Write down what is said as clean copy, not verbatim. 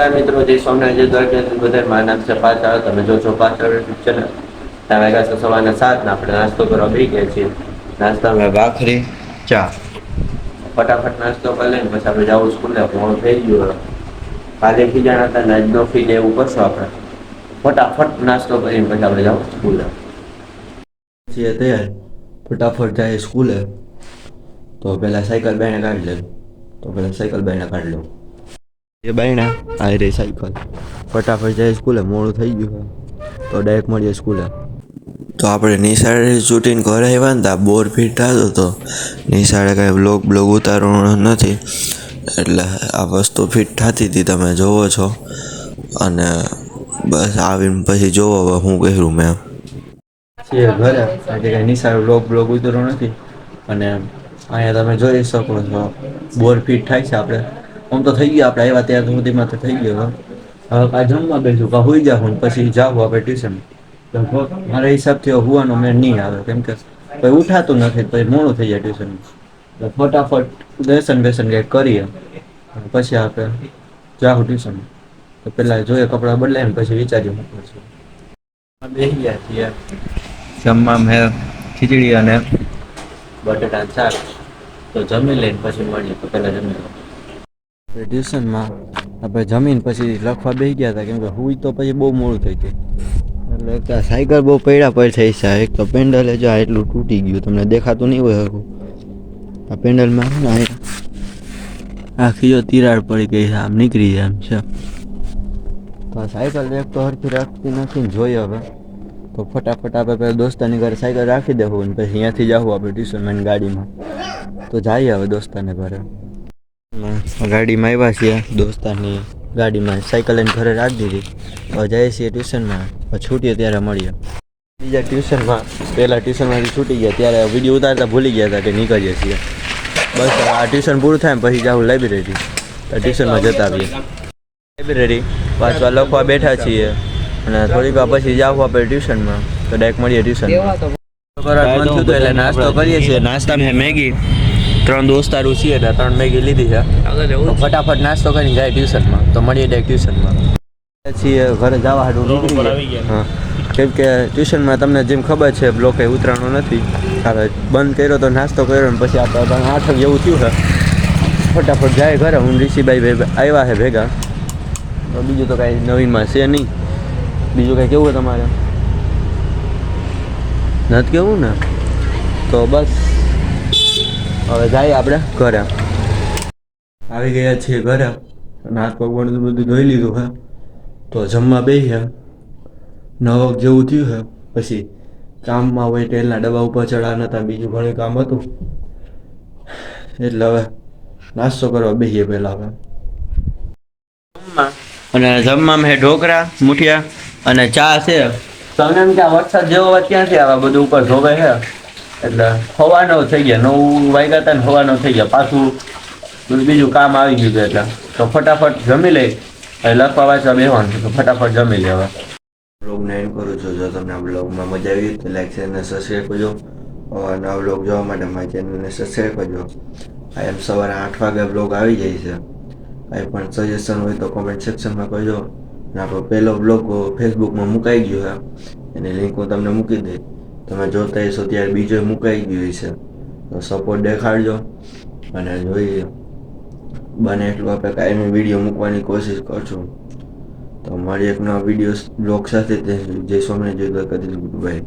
મિત્રો જે સોમનાથ જે દ્વારકા બધા મારા નામ છે પાછળ તમે જો છો પાછળ ચેનલ વાગ્યા છે સવારના 7 ને આપણે નાસ્તો કરવા બેસી ગયા છીએ. નાસ્તામાં ભાખરી ચા ફટાફટ નાસ્તો કરી લઈને પછી આપણે જવું સ્કૂલે મોડું થઈ ગયું. કાલે ખીજાણા હતા ને આજનો ફી એવું કરશું આપણે ફટાફટ નાસ્તો કરીને પછી આપણે જવું સ્કૂલે છીએ તૈયાર ફટાફટ જાય સ્કૂલે. તો પહેલાં સાયકલ બાયણે કાઢી લે તો પહેલાં સાયકલ બાયણે કાઢી લો એ બાયણા આ રહી સાયકલ ફટાફટ જાય સ્કૂલે મોડું થઈ ગયું તો ડાયરેક્ટ મળીએ સ્કૂલે. તો આપણે નિશાળે શૂટિંગ ઘરે આવ્યા ને બોર ફીટ થતો હતો. નિશાળે કાંઈ બ્લોગ ઉતારવાનો નથી એટલે આ વસ્તુ ફિટ થતી હતી તમે જોવો છો. અને બસ આવીને પછી જોવો હવે હું કર્યું મેં છીએ ઘરે આજે કાંઈ નિશાળે બ્લોગ ઉતારવાનો નથી. અને અહીંયા તમે જોઈ શકો છો બોર ફીટ થાય છે. આપણે આમ તો થઈ ગયું આપણે આવ્યા ત્યાં સુધીમાં તો થઈ ગયો. હવે કાંઈ જમવા બેસું કાં હોઈ જાઉં પછી જાઉં આપણે ટ્યુશન. મારા હિસાબથી હોવાનો મેં નહીં આવે કેમ કે કોઈ ઉઠાતું નથી પછી મોડું થઈ જાય ટ્યુશન. ફટાફટ દર્શન કંઈક કરીએ પછી આપણે જાઉં ટ્યુશન. તો પહેલાં જોઈએ કપડાં બદલાય પછી વિચાર્યું પછી બેસી ગયા છીએ જમવા મેં ખીચડી અને બટેટા શાક. તો જમી લઈને પછી મળીએ. તો પહેલાં જમી લો ટ્યુશનમાં આપણે જમીન પછી લખવા બેસી ગયા હતા કેમ કે હુઈ તો પછી બહુ મોડું થઈ ગયું. એટલે સાયકલ બહુ પૈડા પડ થઈ છે. એક તો પેન્ડલે જો એટલું તૂટી ગયું તમને દેખાતું નહીં હોય હરખું. આ પેન્ડલમાં ને આખી જો તિરાડ પડી ગઈ છે આમ નીકળી જાય એમ છે. તો આ સાયકલ એક તો હરખી રાખતી નથી ને જોઈએ હવે તો ફટાફટ આપણે પહેલાં દોસ્તાની ઘરે સાયકલ રાખી દેવું ને પછી અહીંયાથી જાવું આપણે ટ્યુશનમાં ગાડીમાં. તો જઈએ હવે દોસ્તાને ઘરે ગાડીમાં આવ્યા છીએ દોસ્તાની ગાડીમાં સાયકલ લઈને ઘરે રાખી દીધી. હવે જઈએ છીએ ટ્યુશનમાં છૂટીએ ત્યારે મળીએ. બીજા ટ્યુશનમાં પહેલાં ટ્યુશનમાંથી છૂટી ગયા ત્યારે વિડીયો ઉતારતા ભૂલી ગયા હતા કે નીકળીએ છીએ. બસ આ ટ્યુશન પૂરું થાય ને પછી જાઉં લાઇબ્રેરી. ટ્યુશનમાં જતા આવીએ લાઇબ્રેરી વાંચવા લખવા બેઠા છીએ અને થોડીક વાર પછી જાઉં આપણે ટ્યુશનમાં. તો ડાયરેક્ટ મળીએ ટ્યુશનમાં. એટલે નાસ્તો કરીએ છીએ. નાસ્તામાં મેગી 3 દોસ્તારું છીએ એટલે 3 મેગી લીધી છે. ફટાફટ નાસ્તો કરીને જાય ટ્યુશનમાં. તો મળીએ ડાયરેક્ટ ટ્યુશનમાં છીએ. ઘરે જવા હાટું નીકળી હા કેમ કે ટ્યુશનમાં તમને જેમ ખબર છે બ્લોક કંઈ ઉતરાણો નથી. હવે બંધ કર્યો તો નાસ્તો કર્યો ને પછી આપણે 8 જેવું થયું છે. ફટાફટ જાય ઘરે. હું ઋષિભાઈ આવ્યા છે ભેગા. તો બીજું તો કાંઈ નવીનમાં છે નહીં. બીજું કાંઈ કેવું તમારે નથી કેવું ને? તો બસ હવે જાય આપણે ઘરે. આવી ગયા છીએ ઘરે અને હાથ પગવાનું બધું ધોઈ લીધું હે. તો જમવા બેસ્યા 9 જેવું થયું છે. પછી કામમાં હોય તેલના ડબ્બા ઉપર ચડા નતા બીજું ઘણું કામ હતું એટલે હવે નાસ્તો કરવા બેસીએ પહેલાં હવે. અને જમવામાં હે ઢોકળા મુઠિયા અને ચા છે. તમને એમ કે વરસાદ જેવો વાત ક્યાંથી આવે બધું ઉપર ધોવે છે એટલે હવાનો થઈ ગયા 9 વાગ્યા હતા ને હવાનો થઈ ગયા. પાછું બીજું કામ આવી ગયું એટલે તો ફટાફટ જમી લઈ લખવા વાંચવા બેસવાનું તો ફટાફટ જમી લે. હવે બ્લોગને એન્ડ કરું છું. જો તમને આ બ્લોગમાં મજા આવી તો લાઈક શેર અને સબસ્ક્રાઈબ કરજો. નવા બ્લોગ જોવા માટે મારી ચેનલને સબસ્ક્રાઈબ કરજો. એમ સવારે 8 વાગે બ્લોગ આવી જાય છે. કંઈ પણ સજેશન હોય તો કોમેન્ટ સેક્શનમાં કરજો. અને આપણો પહેલો બ્લોગ ફેસબુકમાં મુકાઈ ગયો છે એની લિંક હું તમને મૂકી દઈશ. તમે જોતા હશો ત્યારે બીજો મુકાઈ ગયું છે તો સપોર્ટ દેખાડજો. અને જોઈએ બને એટલું આપણે કાયમી વિડીયો મૂકવાની કોશિશ કરશું. તો મારી એક નવા વિડીયો બ્લોગ સાથે જય સોમનાથ જય દ્વારકાધીશ. Good bye.